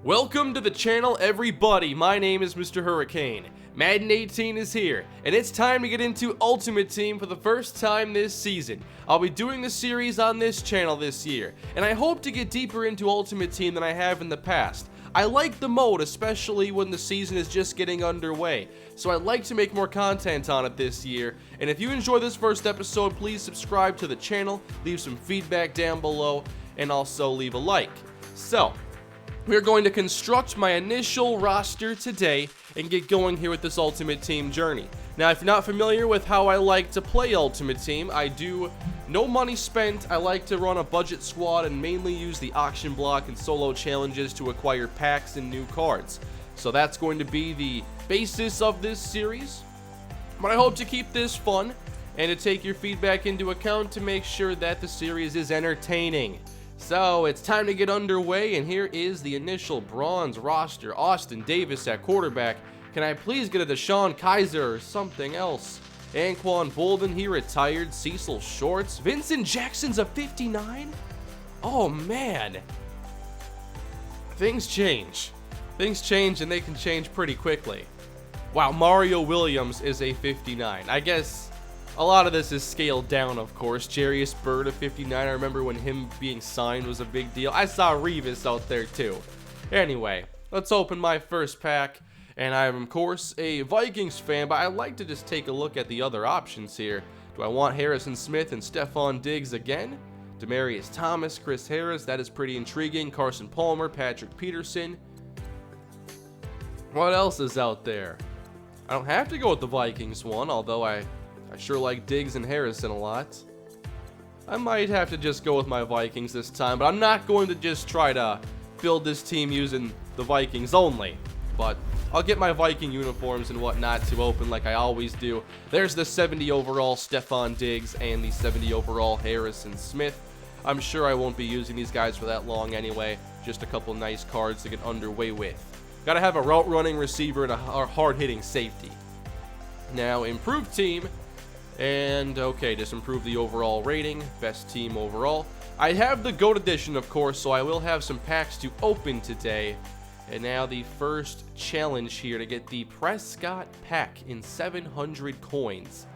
Welcome to the channel, everybody. My name is Mr. Hurricane. Madden 18 is here, and it's time to get into Ultimate Team for the first time this season. I'll be doing the series on this channel this year, and I hope to get deeper into Ultimate Team than I have in the past. I like the mode, especially when the season is just getting underway, so I'd like to make more content on it this year. And if you enjoy this first episode, please subscribe to the channel, leave some feedback down below, and also leave a like. So, we're going to construct my initial roster today and get going here with this Ultimate Team journey. Now, if you're not familiar with how I like to play Ultimate Team, I do no money spent. I like to run a budget squad and mainly use the auction block and solo challenges to acquire packs and new cards. So that's going to be the basis of this series. But I hope to keep this fun and to take your feedback into account to make sure that the series is entertaining. So it's time to get underway, and here is the initial bronze roster. Austin Davis at quarterback. Can I please get a Deshaun Kaiser or something else? Anquan Bolden, he retired. Cecil Shorts. Vincent Jackson's a 59? Oh man. Things change. Things change, and they can change pretty quickly. Wow, Mario Williams is a 59. I guess a lot of this is scaled down, of course. Jarius Byrd, a 59. I remember when him being signed was a big deal. I saw Revis out there too. Anyway, let's open my first pack. And I'm, of course, a Vikings fan, but I like to just take a look at the other options here. Do I want Harrison Smith and Stephon Diggs again? Demaryius Thomas, Chris Harris, that is pretty intriguing. Carson Palmer, Patrick Peterson. What else is out there? I don't have to go with the Vikings one, although I sure like Diggs and Harrison a lot. I might have to just go with my Vikings this time, but I'm not going to just try to build this team using the Vikings only. But I'll get my Viking uniforms and whatnot to open like I always do. There's the 70 overall Stephon Diggs and the 70 overall Harrison Smith. I'm sure I won't be using these guys for that long anyway. Just a couple nice cards to get underway with. Gotta have a route running receiver and a hard hitting safety. Now, improved team. And okay, just improve the overall rating. Best team overall. I have the GOAT edition, of course, so I will have some packs to open today. And now the first challenge here to get the Prescott pack in 700 coins.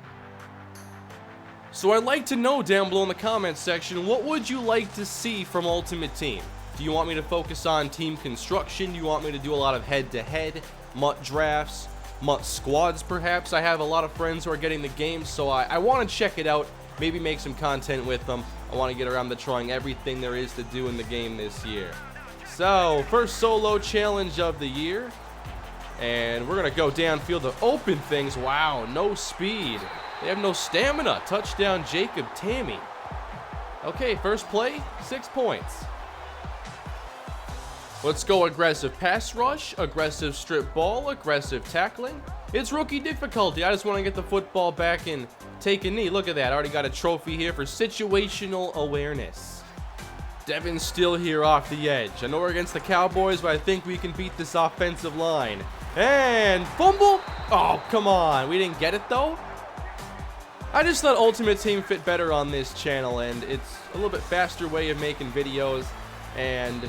So I'd like to know down below in the comments section, what would you like to see from Ultimate Team? Do you want me to focus on team construction? Do you want me to do a lot of head-to-head, MUT drafts, MUT squads perhaps? I have a lot of friends who are getting the game, so I want to check it out, maybe make some content with them. I want to get around to trying everything there is to do in the game this year. So, first solo challenge of the year. And we're going to go downfield to open things. Wow, no speed. They have no stamina. Touchdown, Jacob Tammy. Okay, first play, 6 points. Let's go aggressive pass rush, aggressive strip ball, aggressive tackling. It's rookie difficulty. I just want to get the football back and take a knee. Look at that. I already got a trophy here for situational awareness. Devin's still here off the edge. I know we're against the Cowboys, but I think we can beat this offensive line. And fumble. Oh, come on. We didn't get it, though. I just thought Ultimate Team fit better on this channel, and it's a little bit faster way of making videos. And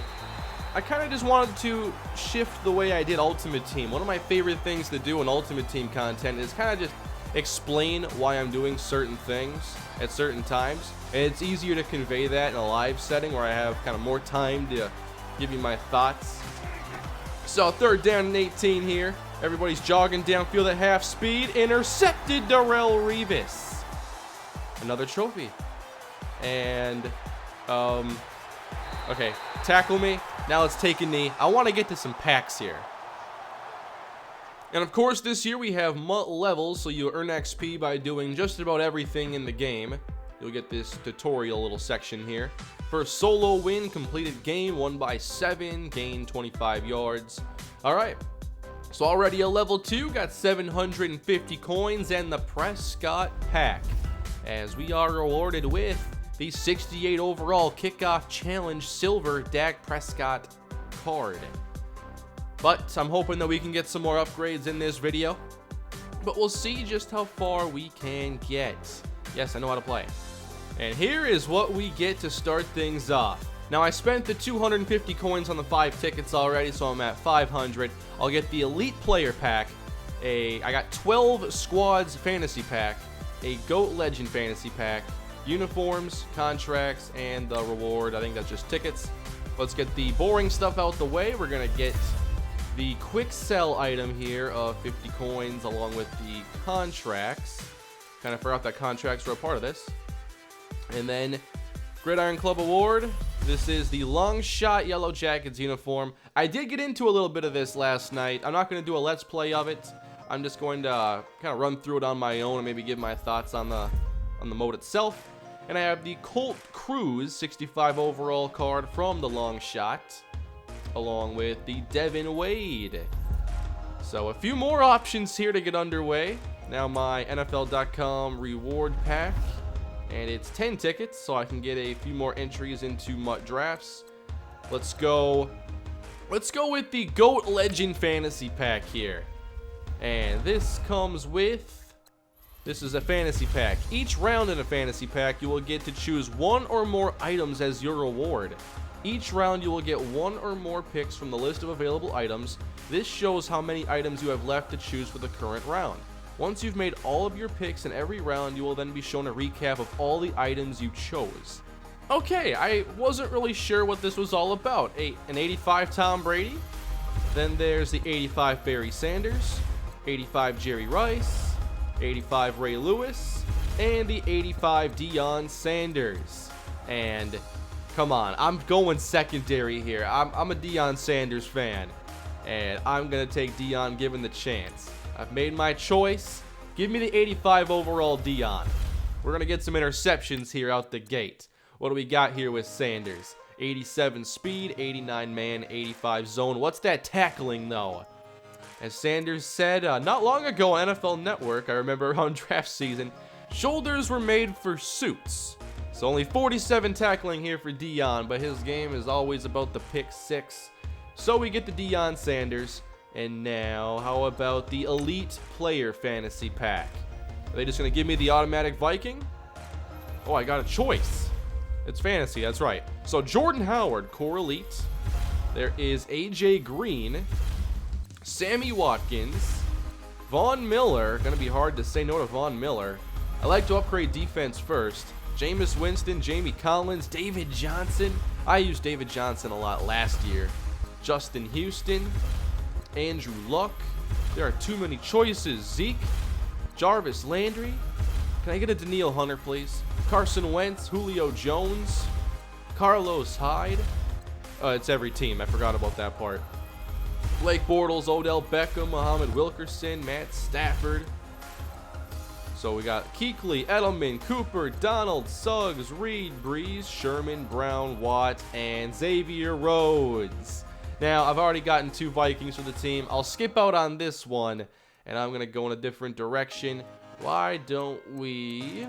I kind of just wanted to shift the way I did Ultimate Team. One of my favorite things to do in Ultimate Team content is kind of just explain why I'm doing certain things at certain times. And it's easier to convey that in a live setting where I have kind of more time to give you my thoughts. So third down and 18 here. Everybody's jogging downfield at half speed. Intercepted Darrelle Revis. Another trophy. And, okay, tackle me. Now let's take a knee. I want to get to some packs here. And of course, this year we have MUT levels, so you earn XP by doing just about everything in the game. You'll get this tutorial little section here. First solo win, completed game, won by 7, gained 25 yards. Alright, so already a level 2, got 750 coins and the Prescott pack. As we are rewarded with the 68 overall kickoff challenge silver Dak Prescott card. But I'm hoping that we can get some more upgrades in this video. But we'll see just how far we can get. Yes, I know how to play. And here is what we get to start things off. Now, I spent the 250 coins on the 5 tickets already, so I'm at 500. I'll get the Elite Player Pack. I got 12 Squads Fantasy Pack, a GOAT Legend Fantasy Pack, uniforms, contracts, and the reward. I think that's just tickets. Let's get the boring stuff out the way. We're going to get the quick sell item here of 50 coins along with the contracts. Kind of forgot that contracts were a part of this. And then Gridiron Club Award. This is the Long Shot Yellow Jackets uniform. I did get into a little bit of this last night. I'm not going to do a let's play of it. I'm just going to kind of run through it on my own and maybe give my thoughts on the mode itself. And I have the Colt Cruz 65 overall card from the Long Shot, along with the Devin Wade. So a few more options here to get underway. Now my NFL.com reward pack, and it's 10 tickets, so I can get a few more entries into MUT drafts. Let's go with the GOAT Legend Fantasy Pack here. And this comes with, this is a fantasy pack. Each round in a fantasy pack, you will get to choose one or more items as your reward. Each round, you will get one or more picks from the list of available items. This shows how many items you have left to choose for the current round. Once you've made all of your picks in every round, you will then be shown a recap of all the items you chose. Okay, I wasn't really sure what this was all about. An 85 Tom Brady, then there's the 85 Barry Sanders, 85 Jerry Rice, 85 Ray Lewis, and the 85 Deion Sanders. And come on, I'm going secondary here. I'm a Deion Sanders fan, and I'm gonna take Deion given the chance. I've made my choice. Give me the 85 overall Deion. We're gonna get some interceptions here out the gate. What do we got here with Sanders? 87 speed, 89 man, 85 zone. What's that tackling though? As Sanders said not long ago on NFL Network, I remember around draft season, shoulders were made for suits. So only 47 tackling here for Deion, but his game is always about the pick 6. So we get the Deion Sanders. And now, how about the Elite Player Fantasy Pack? Are they just going to give me the automatic Viking? Oh, I got a choice. It's fantasy, that's right. So Jordan Howard, Core Elite. There is AJ Green, Sammy Watkins, Von Miller. Going to be hard to say no to Von Miller. I like to upgrade defense first. Jameis Winston, Jamie Collins, David Johnson. I used David Johnson a lot last year. Justin Houston, Andrew Luck. There are too many choices. Zeke, Jarvis Landry. Can I get a Danielle Hunter, please? Carson Wentz, Julio Jones, Carlos Hyde. It's every team. I forgot about that part. Blake Bortles, Odell Beckham, Muhammad Wilkerson, Matt Stafford. So we got Kuechly, Edelman, Cooper, Donald, Suggs, Reed, Breeze, Sherman, Brown, Watt, and Xavier Rhodes. Now, I've already gotten 2 Vikings for the team. I'll skip out on this one, and I'm going to go in a different direction. Why don't we...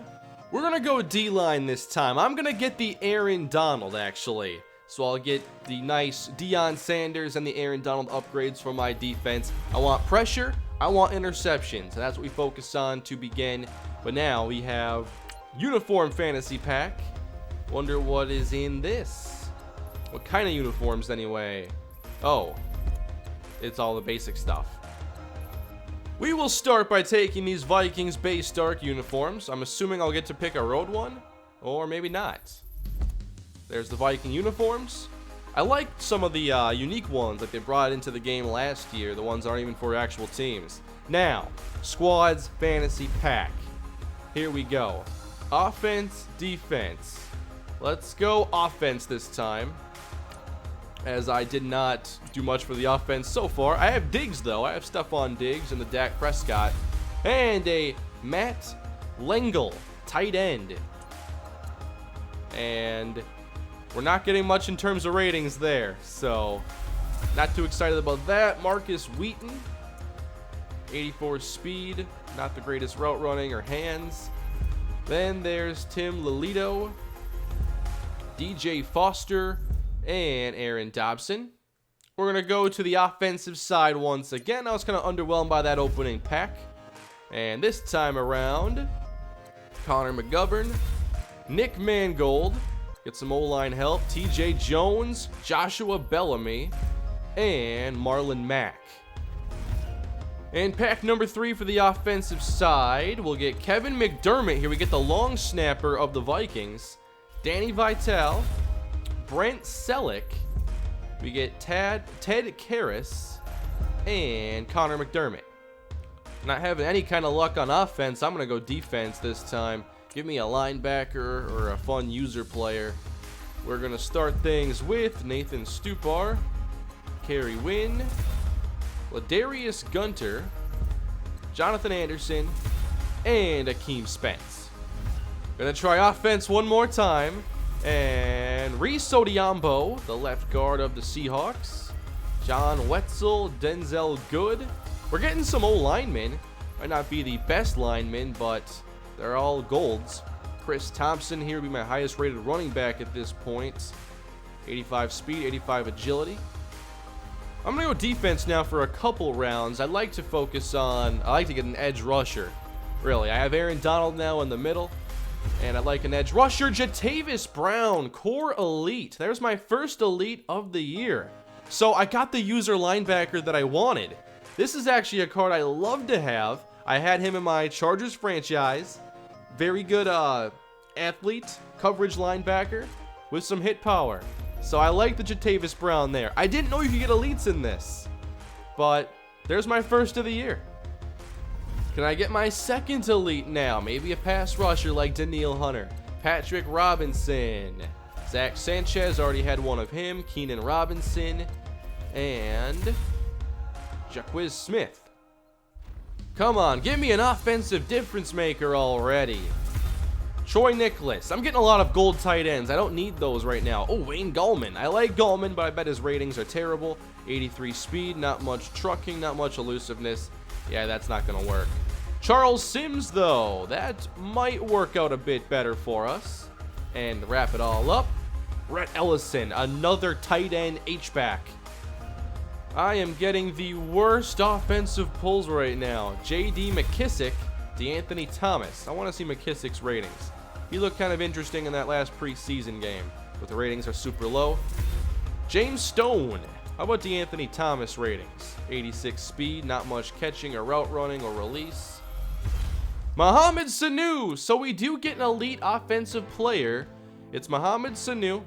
We're going to go D-line this time. I'm going to get the Aaron Donald, actually. So I'll get the nice Deion Sanders and the Aaron Donald upgrades for my defense. I want pressure. I want interceptions. And that's what we focus on to begin. But now we have Uniform Fantasy Pack. Wonder what is in this. What kind of uniforms, anyway? Oh, it's all the basic stuff. We will start by taking these Vikings base dark uniforms. I'm assuming I'll get to pick a road one, or maybe not. There's the Viking uniforms. I like some of the unique ones that they brought into the game last year. The ones aren't even for actual teams. Now, Squads Fantasy Pack. Here we go. Offense, defense. Let's go offense this time, as I did not do much for the offense so far. I have Diggs, though. I have Stephon Diggs and the Dak Prescott. And a Matt Lengel, tight end. And we're not getting much in terms of ratings there, so not too excited about that. Marcus Wheaton, 84 speed, not the greatest route running or hands. Then there's Tim Lelito, DJ Foster, and Aaron Dobson. We're going to go to the offensive side once again. I was kind of underwhelmed by that opening pack. And this time around, Connor McGovern, Nick Mangold, Get some O-line help. TJ Jones, Joshua Bellamy, and Marlon Mack. And pack number 3 for the offensive side, we'll get Kevin McDermott. Here we get the long snapper of the Vikings. Danny Vitale, Brent Selleck. We get Ted Karras, and Connor McDermott. Not having any kind of luck on offense, I'm going to go defense this time. Give me a linebacker or a fun user player. We're going to start things with Nathan Stupar, Kerry Wynn, Ladarius Gunter, Jonathan Anderson, and Akeem Spence. Going to try offense one more time. And Reese Odiambo, the left guard of the Seahawks. John Wetzel, Denzel Good. We're getting some O-linemen. Might not be the best linemen, but they're all golds. Chris Thompson here will be my highest rated running back at this point. 85 speed, 85 agility. I'm going to go defense now for a couple rounds. I like to get an edge rusher. Really, I have Aaron Donald now in the middle. And I'd like an edge rusher, Jatavis Brown, core elite. There's my first elite of the year. So I got the user linebacker that I wanted. This is actually a card I love to have. I had him in my Chargers franchise. Very good athlete, coverage linebacker with some hit power. So I like the Jatavis Brown there. I didn't know you could get elites in this, but there's my first of the year. Can I get my second elite now? Maybe a pass rusher like Daniil Hunter. Patrick Robinson. Zach Sanchez, already had one of him. Keenan Robinson. And Jaquiz Smith. Come on, give me an offensive difference maker already. Troy Nicholas. I'm getting a lot of gold tight ends. I don't need those right now. Oh, Wayne Gallman. I like Gallman, but I bet his ratings are terrible. 83 speed, not much trucking, not much elusiveness. Yeah, that's not going to work. Charles Sims, though. That might work out a bit better for us. And to wrap it all up, Rhett Ellison, another tight end H-back. I am getting the worst offensive pulls right now. J.D. McKissick, DeAnthony Thomas. I want to see McKissick's ratings. He looked kind of interesting in that last preseason game, but the ratings are super low. James Stone. How about DeAnthony Thomas ratings? 86 speed, not much catching or route running or release. Mohamed Sanu. So we do get an elite offensive player. It's Mohamed Sanu.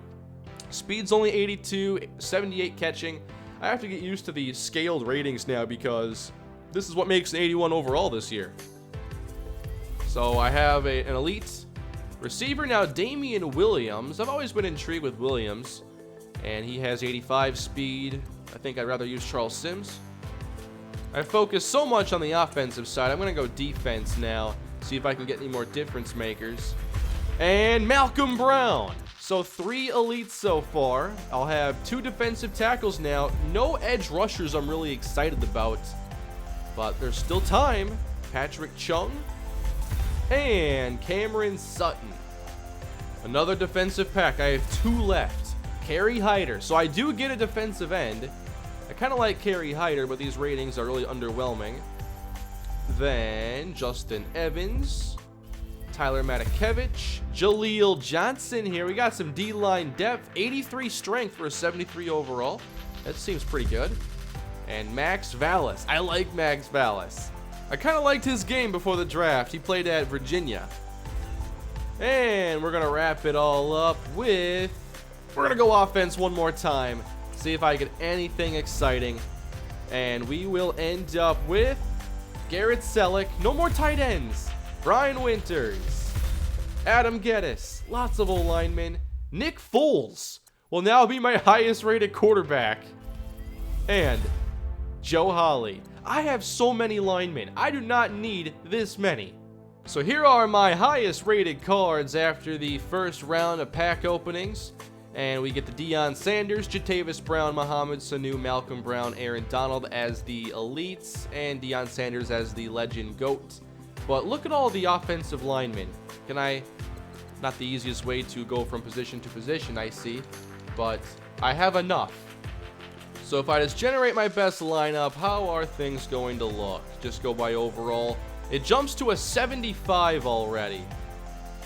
Speed's only 82, 78 catching. I have to get used to the scaled ratings now because this is what makes an 81 overall this year. So I have an elite receiver now, Damian Williams. I've always been intrigued with Williams, and he has 85 speed. I think I'd rather use Charles Sims. I focus so much on the offensive side. I'm going to go defense now, see if I can get any more difference makers. And Malcolm Brown. So 3 elites so far. I'll have 2 defensive tackles now. No edge rushers I'm really excited about, but there's still time. Patrick Chung and Cameron Sutton. Another defensive pack. I have 2 left. Kerry Hyder. So I do get a defensive end. I kind of like Kerry Hyder, but these ratings are really underwhelming. Then Justin Evans, Tyler Matakevich, Jaleel Johnson here. We got some D-line depth. 83 strength for a 73 overall. That seems pretty good. And Max Vallis. I like Max Vallis. I kind of liked his game before the draft. He played at Virginia. And we're going to wrap it all up with... We're going to go offense one more time. See if I get anything exciting. And we will end up with Garrett Selleck. No more tight ends. Brian Winters. Adam Geddes. Lots of O-linemen. Nick Foles will now be my highest rated quarterback. And Joe Hawley. I have so many linemen. I do not need this many. So here are my highest rated cards after the first round of pack openings. And we get the Deion Sanders, Jatavis Brown, Mohamed Sanu, Malcolm Brown, Aaron Donald as the elites, and Deion Sanders as the legend GOAT. But look at all the offensive linemen. Not the easiest way to go from position to position, I see, but I have enough. So if I just generate my best lineup, how are things going to look? Just go by overall. It jumps to a 75 already.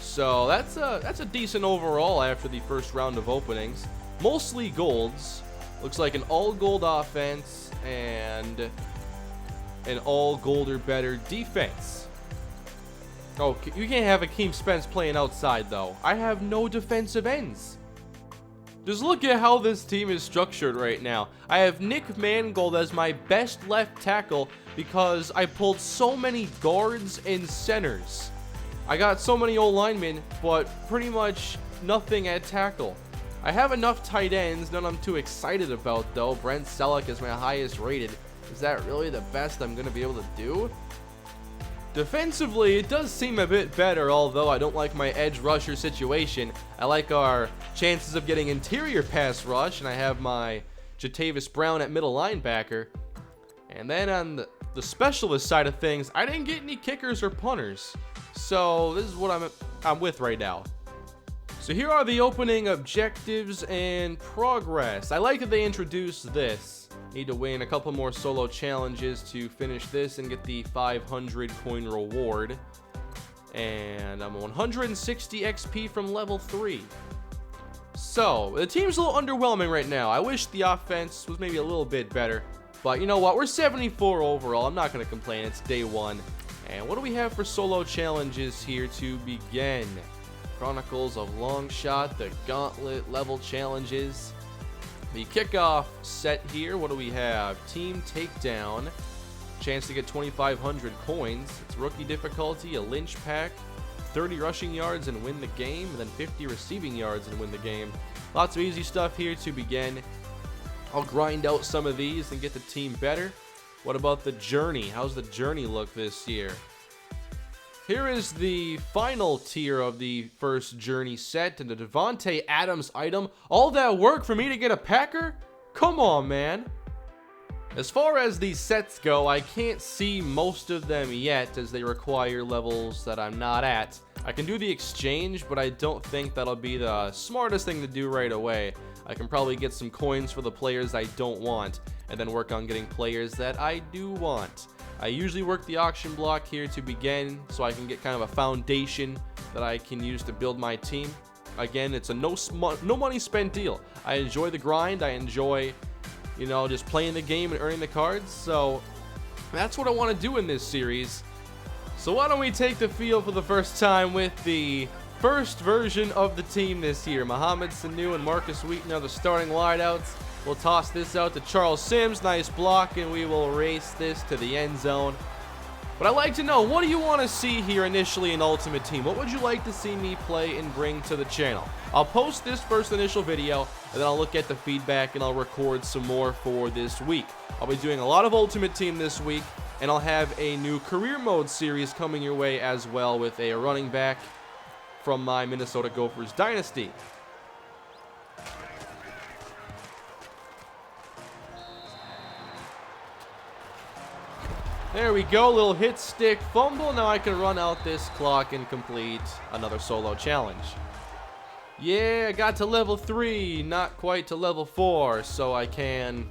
So that's a decent overall after the first round of openings. Mostly golds. Looks like an all gold offense and an all gold or better defense. Oh, you can't have Akeem Spence playing outside though. I have no defensive ends. Just look at how this team is structured right now. I have Nick Mangold as my best left tackle because I pulled so many guards and centers. I got so many old linemen, but pretty much nothing at tackle. I have enough tight ends, none I'm too excited about though. Brent Selleck is my highest rated. Is that really the best I'm going to be able to do? Defensively, it does seem a bit better, although I don't like my edge rusher situation. I like our chances of getting interior pass rush, and I have my Jatavis Brown at middle linebacker. And then on the specialist side of things, I didn't get any kickers or punters. So this is what I'm with right now. So here are the opening objectives and progress. I like that they introduced this. Need to win a couple more solo challenges to finish this and get the 500 coin reward. And I'm 160 XP from level 3. So, the team's a little underwhelming right now. I wish the offense was maybe a little bit better. But you know what? We're 74 overall. I'm not going to complain. It's day 1. And what do we have for solo challenges here to begin? Chronicles of Longshot, the Gauntlet level challenges. The kickoff set here, what do we have? Team takedown, chance to get 2,500 coins. It's rookie difficulty, a lynch pack, 30 rushing yards and win the game, and then 50 receiving yards and win the game. Lots of easy stuff here to begin. I'll grind out some of these and get the team better. What about the journey? How's the journey look this year? Here is the final tier of the first journey set, and the Devontae Adams item. All that work for me to get a Packer? Come on, man. As far as these sets go, I can't see most of them yet, as they require levels that I'm not at. I can do the exchange, but I don't think that'll be the smartest thing to do right away. I can probably get some coins for the players I don't want, and then work on getting players that I do want. I usually work the auction block here to begin, so I can get kind of a foundation that I can use to build my team. Again, it's a no money spent deal. I enjoy the grind. I enjoy, you know, just playing the game and earning the cards. So that's what I want to do in this series. So why don't we take the field for the first time with the first version of the team this year. Mohamed Sanu and Marcus Wheaton are the starting wideouts. We'll toss this out to Charles Sims. Nice block, and we will race this to the end zone. But I'd like to know, what do you want to see here initially in Ultimate Team? What would you like to see me play and bring to the channel? I'll post this first initial video, and then I'll look at the feedback, and I'll record some more for this week. I'll be doing a lot of Ultimate Team this week, and I'll have a new career mode series coming your way as well with a running back from my Minnesota Gophers dynasty. There we go, little hit stick fumble. Now I can run out this clock and complete another solo challenge. Yeah, I got to level 3, not quite to level 4, so I've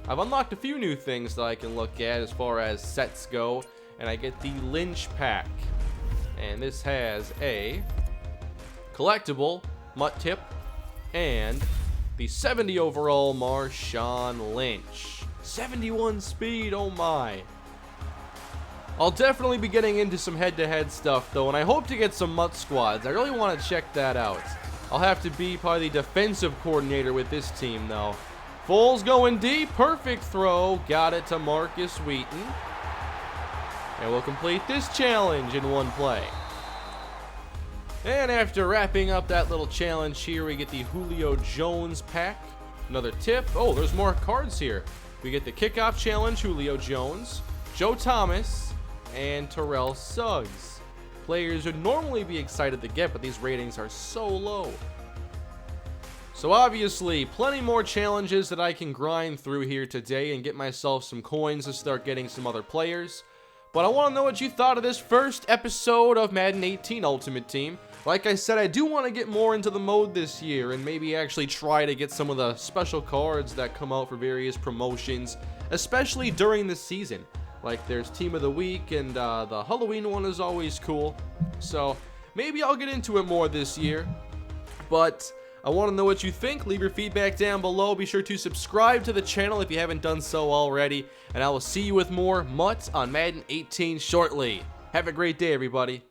unlocked a few new things that I can look at as far as sets go, and I get the Lynch Pack. And this has a collectible, Mutt Tip, and the 70 overall Marshawn Lynch. 71 speed, oh my. I'll definitely be getting into some head-to-head stuff, though, and I hope to get some Mutt squads. I really want to check that out. I'll have to be probably the defensive coordinator with this team, though. Foles going deep. Perfect throw. Got it to Marcus Wheaton. And we'll complete this challenge in one play. And after wrapping up that little challenge here, we get the Julio Jones pack. Another tip. Oh, there's more cards here. We get the kickoff challenge, Julio Jones, Joe Thomas, and Terrell Suggs. Players would normally be excited to get, but these ratings are so low. So obviously, plenty more challenges that I can grind through here today and get myself some coins to start getting some other players. But I want to know what you thought of this first episode of Madden 18 Ultimate Team. Like I said, I do want to get more into the mode this year and maybe actually try to get some of the special cards that come out for various promotions, especially during the season. Like there's Team of the Week, and the Halloween one is always cool. So maybe I'll get into it more this year. But I want to know what you think. Leave your feedback down below. Be sure to subscribe to the channel if you haven't done so already. And I will see you with more MUT on Madden 18 shortly. Have a great day, everybody.